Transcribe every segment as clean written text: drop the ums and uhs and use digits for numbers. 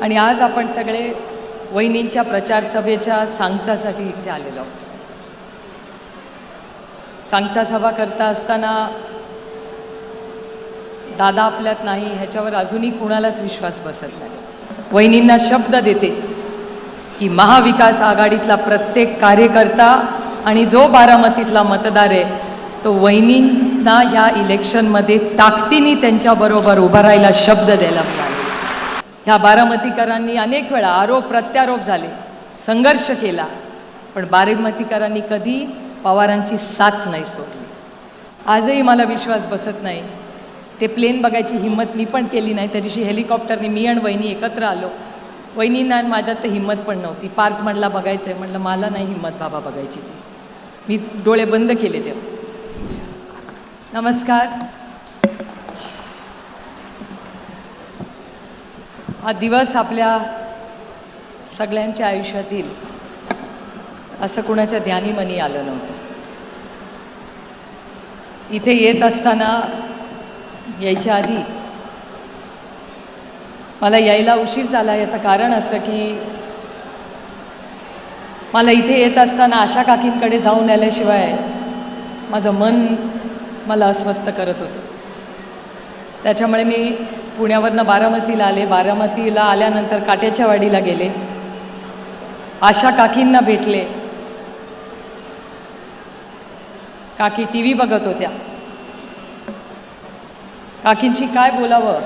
आणि आज आपण सगळे वहिनींच्या प्रचार सभेच्या सांगतासाठी इथे आलेलो आहोत. सांगता सभा करता असताना दादा आपल्यात नाही ह्याच्यावर अजूनही कुणालाच विश्वास बसत नाही. वहिनींना शब्द देते की महाविकास आघाडीतला प्रत्येक कार्यकर्ता आणि जो बारामतीतला मतदार आहे तो वहिनींना ह्या इलेक्शनमध्ये ताकदीने त्यांच्याबरोबर उभा राहायला शब्द द्यायला मिळाला. ह्या बारामतीकरांनी अनेक वेळा आरोप प्रत्यारोप झाले, संघर्ष केला, पण बारामतीकरांनी कधी पवारांची साथ नाही सोडली. आजही मला विश्वास बसत नाही. ते प्लेन बघायची हिंमत मी पण केली नाही. त्या दिवशी हेलिकॉप्टरने मी आणि वहिनी एकत्र आलो. वहिनींना आणि माझ्यात तर हिंमत पण नव्हती. पार्थ म्हणला बघायचं आहे, म्हणलं मला नाही हिंमत बाबा बघायची ती. मी डोळे बंद केले तेव्हा. नमस्कार. हा दिवस आपल्या सगळ्यांच्या आयुष्यातील असं कुणाच्या ध्यानी मनी आलं नव्हतं. इथे येत असताना यायच्या आधी मला यायला उशीर झाला. याचं कारण असं की मला इथे येत असताना आशा काकींकडे जाऊन आल्याशिवाय माझं मन मला अस्वस्थ करत होतं. त्याच्यामुळे मी पुण्यावरनं बारामतीला आले. बारामतीला आल्यानंतर काट्याच्या वाडीला गेले. आशा काकींना भेटले. काकी टी व्ही बघत होत्या. काकींची काय बोलावं,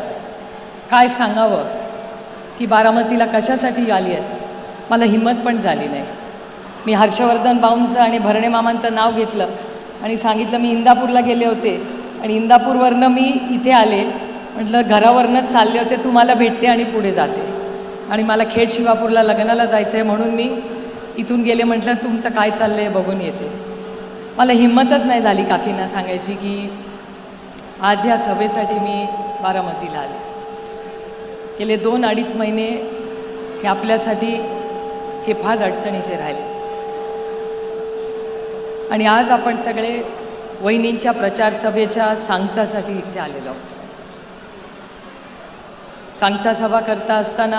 काय सांगावं की बारामतीला कशासाठी आली आहे मला हिंमत पण झाली नाही. मी हर्षवर्धन भाऊंचं आणि भरणे मामांचं नाव घेतलं आणि सांगितलं मी इंदापूरला गेले होते आणि इंदापूरवरनं मी इथे आले. म्हटलं घरावरनंच चालले होते, तुम्हाला भेटते आणि पुढे जाते. आणि मला खेड शिवापूरला लग्नाला जायचं आहे म्हणून मी इथून गेले. म्हटलं तुमचं काय चाललं आहे बघून येते. मला हिंमतच नाही झाली काकींना सांगायची की आज ह्या सभेसाठी मी बारामतीला आले. गेले 2-2.5 महिने हे आपल्यासाठी हे फार अडचणीचे राहिले. आणि आज आपण सगळे वहिनींच्या प्रचार सभेच्या सांगतासाठी इथे आलेलो आहोत. सांगता सभा करता असताना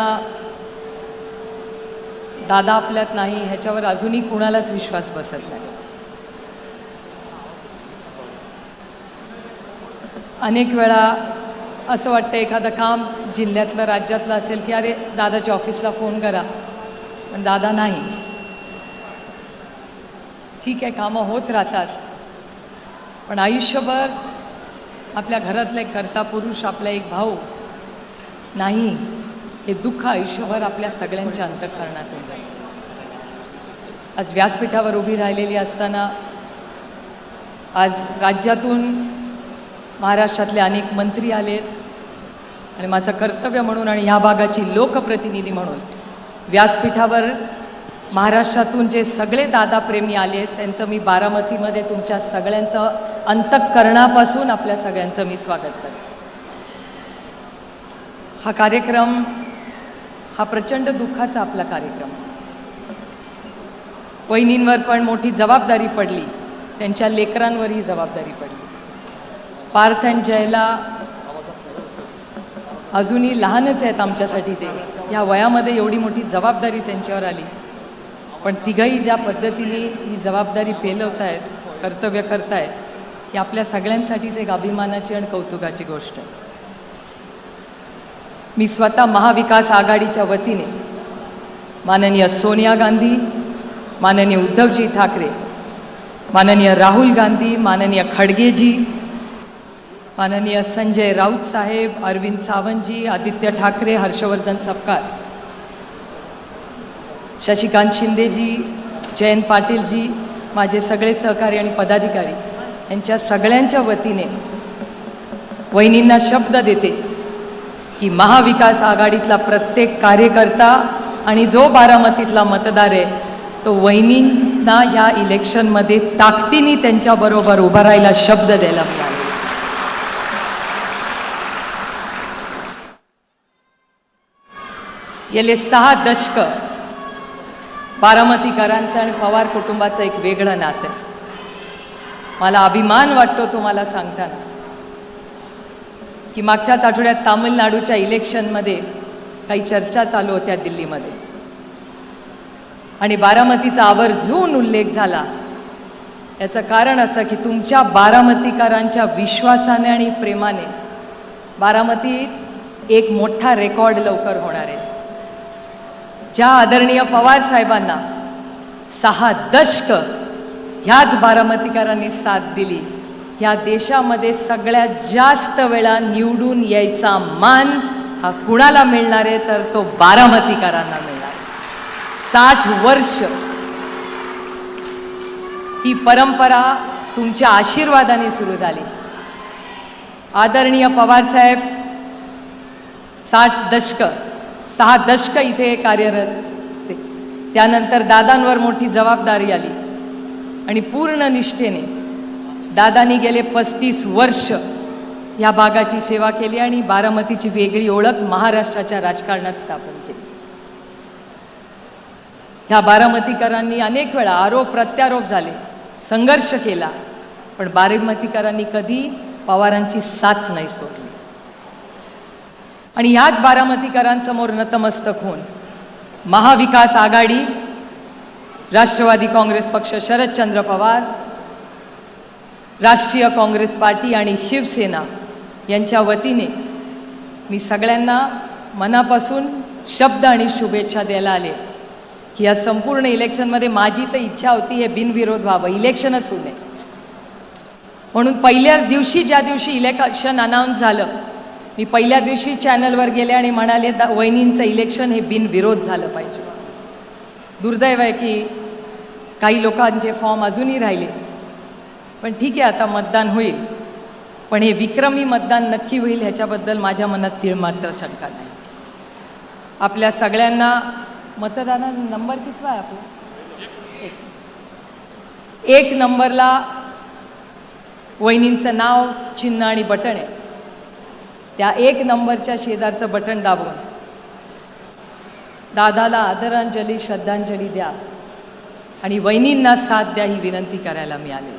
दादा आपल्यात नाही ह्याच्यावर अजूनही कुणालाच विश्वास बसत नाही. अनेक वेळा असं वाटतं एखादं काम जिल्ह्यातलं राज्यातलं असेल की अरे दादाच्या ऑफिसला फोन करा, पण दादा नाही. ठीक आहे, कामं होत राहतात, पण आयुष्यभर आपल्या घरातला एक कर्ता पुरुष, आपला एक भाऊ नाही, हे दुःख आयुष्यभर आपल्या सगळ्यांच्या अंतःकरणात होतं. आज व्यासपीठावर उभी राहिलेली असताना आज राज्यातून महाराष्ट्रातले अनेक मंत्री आलेत आणि माझं कर्तव्य म्हणून आणि ह्या भागाची लोकप्रतिनिधी म्हणून व्यासपीठावर महाराष्ट्रातून जे सगळे दादाप्रेमी आले आहेत त्यांचं मी बारामतीमध्ये तुमच्या सगळ्यांचं अंतःकरणापासून आपल्या सगळ्यांचं मी स्वागत करते. हा कार्यक्रम हा प्रचंड दुःखाचा आपला कार्यक्रम. वहिनींवर पण मोठी जबाबदारी पडली, त्यांच्या लेकरांवरही जबाबदारी पडली. पार्थ आणि जयला अजूनही लहानच आहेत आमच्यासाठी. ते ह्या वयामध्ये एवढी मोठी जबाबदारी त्यांच्यावर आली, पण तिघही ज्या पद्धतीने ही जबाबदारी पेलवत आहेत, कर्तव्य करतायत, ही आपल्या सगळ्यांसाठीच एक अभिमानाची आणि कौतुकाची गोष्ट आहे. मी स्वतः महाविकास आघाडीच्या वतीने माननीय सोनिया गांधी, माननीय उद्धवजी ठाकरे, माननीय राहुल गांधी, माननीय खडगेजी, माननीय संजय राऊत साहेब, अरविंद सावंतजी, आदित्य ठाकरे, हर्षवर्धन सपकाळ, शशिकांत शिंदेजी, जयंत पाटीलजी, माझे सगळे सहकारी आणि पदाधिकारी यांच्या सगळ्यांच्या वतीने वहिनींना शब्द देते की महाविकास आघाडीतला प्रत्येक कार्यकर्ता आणि जो बारामतीतला मतदार आहे तो वहिनींना ह्या इलेक्शनमध्ये ताकदीने त्यांच्याबरोबर उभा राहायला शब्द द्यायला मिळाला. गेले 6 दशक बारामतीकरांचं आणि पवार कुटुंबाचं एक वेगळं नातं आहे. मला अभिमान वाटतो तुम्हाला सांगताना की मागच्याच आठवड्यात तामिळनाडूच्या इलेक्शनमध्ये काही चर्चा चालू होत्या दिल्लीमध्ये आणि बारामतीचा आवर्जून उल्लेख झाला. याचं कारण असं की तुमच्या बारामतीकरांच्या विश्वासाने आणि प्रेमाने बारामतीत एक मोठा रेकॉर्ड लवकर होणार आहे. ज्या आदरणीय पवार साहेबांना 6 दशक ह्याच बारामतीकरांनी साथ दिली, ह्या देशामध्ये सगळ्यात जास्त वेळा निवडून यायचा मान हा कुणाला मिळणार आहे तर तो बारामतीकरांना मिळणार. 60 वर्ष ही परंपरा तुमच्या आशीर्वादाने सुरू झाली. आदरणीय पवारसाहेब 6 दशक इथे कार्यरत ते. त्यानंतर दादांवर मोठी जबाबदारी आली आणि पूर्ण निष्ठेने दादांनी गेले 35 वर्ष या भागाची सेवा केली आणि बारामतीची वेगळी ओळख महाराष्ट्राच्या राजकारणात स्थापन केली. ह्या बारामतीकरांनी अनेक वेळा आरोप प्रत्यारोप झाले, संघर्ष केला, पण बारामतीकरांनी कधी पवारांची साथ नाही सोडली. आणि ह्याच बारामतीकरांसमोर नतमस्तक होऊन महाविकास आघाडी, राष्ट्रवादी काँग्रेस पक्ष, शरदचंद्र पवार, राष्ट्रीय काँग्रेस पार्टी आणि शिवसेना यांच्या वतीने मी सगळ्यांना मनापासून शब्द आणि शुभेच्छा द्यायला आले की या संपूर्ण इलेक्शनमध्ये माझी तर इच्छा होती हे बिनविरोध व्हावं, इलेक्शनच होऊ नये. म्हणून पहिल्याच दिवशी, ज्या दिवशी इलेक्शन अनाऊन्स झालं, मी पहिल्या दिवशी चॅनलवर गेले आणि म्हणाले वहिनींचं इलेक्शन हे बिनविरोध झालं पाहिजे. दुर्दैव आहे की काही लोकांचे फॉर्म अजूनही राहिले, पण ठीक आहे, आता मतदान होईल. पण हे विक्रमी मतदान नक्की होईल ह्याच्याबद्दल माझ्या मनात तीळ मात्र शंका नाही. आपल्या सगळ्यांना मतदाना नंबर किती आहे आपला? 1 नंबरला वहिनींचं नाव, चिन्ह आणि बटन आहे. त्या 1 नंबरच्या शेजारचं बटन दाबून दादाला आदरांजली, श्रद्धांजली द्या आणि वहिनींना साथ द्या ही विनंती करायला मी आले.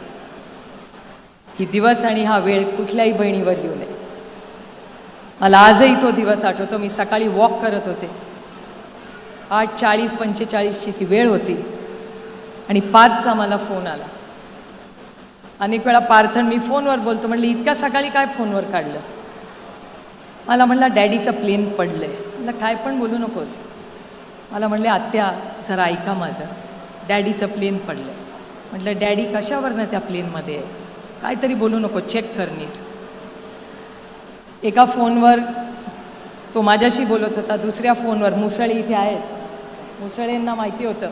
ही दिवस आणि हा वेळ कुठल्याही बहिणीवर येऊ नये. मला आजही तो दिवस आठवतो. मी सकाळी वॉक करत होते, 8:40-45ची ती वेळ होती आणि पार्थचा मला फोन आला. अनेक वेळा पार्थन मी फोनवर बोलतो, म्हणलं इतक्या सकाळी काय फोनवर काढलं? मला म्हणला डॅडीचं प्लेन पडलं आहे. म्हणलं काय पण बोलू नकोस. मला म्हणले आत्या जरा ऐका माझं, डॅडीचं प्लेन पडलं आहे. म्हटलं डॅडी कशावरनं त्या प्लेनमध्ये आहे? काहीतरी बोलू नको, चेक कर नीट. एका फोनवर तो माझ्याशी बोलत होता, दुसऱ्या फोनवर मुसळे इथे आहेत, मुसळेंना माहिती होतं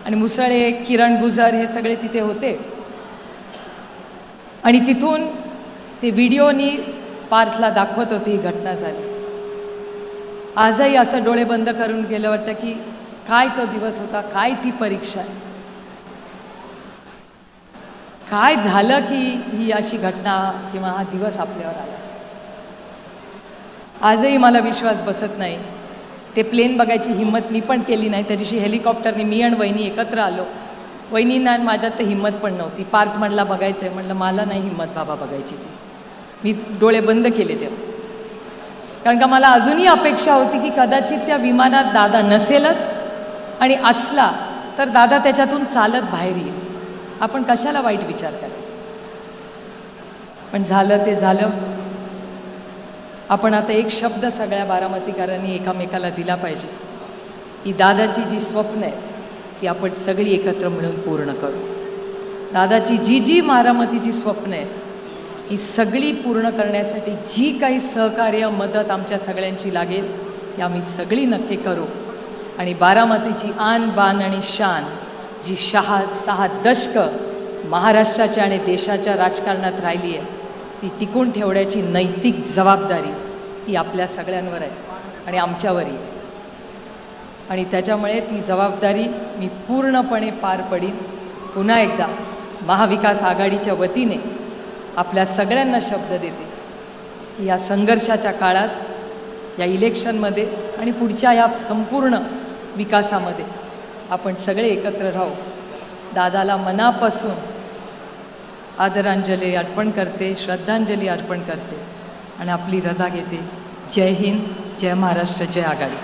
आणि मुसळे, किरण गुजर हे सगळे तिथे होते. आणि तिथून ते व्हिडिओनी पार्थला दाखवत होती ही घटना झाली. आजही असं डोळे बंद करून गेलं वाटतं की काय तो दिवस होता, काय ती परीक्षा आहे, काय झालं की ही अशी घटना किंवा हा दिवस आपल्यावर आला. आजही मला विश्वास बसत नाही. ते प्लेन बघायची हिंमत मी पण केली नाही. त्या दिवशी हेलिकॉप्टरने मी आणि वहिनी एकत्र आलो. वहिनींना आणि माझ्यात तर हिंमत पण नव्हती. पार्थ म्हणला बघायचं आहे, म्हणलं मला नाही हिंमत बाबा बघायची ती. मी डोळे बंद केले तेव्हा, कारण का मला अजूनही अपेक्षा होती की कदाचित त्या विमानात दादा नसेलच आणि असला तर दादा त्याच्यातून चालत बाहेर येईल. आपण कशाला वाईट विचार करायचा. पण झालं ते झालं. आपण आता एक शब्द सगळ्या बारामतीकरांनी एकामेकाला दिला पाहिजे की दादाची जी स्वप्न आहेत ती आपण सगळी एकत्र मिळून पूर्ण करू. दादाची जी बारामतीची स्वप्न आहेत ही सगळी पूर्ण करण्यासाठी जी काही सहकार्य, मदत आमच्या सगळ्यांची लागेल ती आम्ही सगळी नक्की करू. आणि बारामतीची आन बान आणि शान जी 6 दशक महाराष्ट्राच्या आणि देशाच्या राजकारणात राहिली आहे ती टिकून ठेवण्याची नैतिक जबाबदारी ही आपल्या सगळ्यांवर आहे आणि आमच्यावरही. आणि त्याच्यामुळे ती जबाबदारी मी पूर्णपणे पार पडीन. पुन्हा एकदा महाविकास आघाडीच्या वतीने आपल्या सगळ्यांना शब्द देते की या संघर्षाच्या काळात, या इलेक्शनमध्ये आणि पुढच्या या संपूर्ण विकासामध्ये आपण सगळे एकत्र राहू. दादाला मनापासून आदरांजली अर्पण करते, श्रद्धांजली अर्पण करते आणि आपली रजा घेते. जय हिंद, जय महाराष्ट्र, जय आघाडी.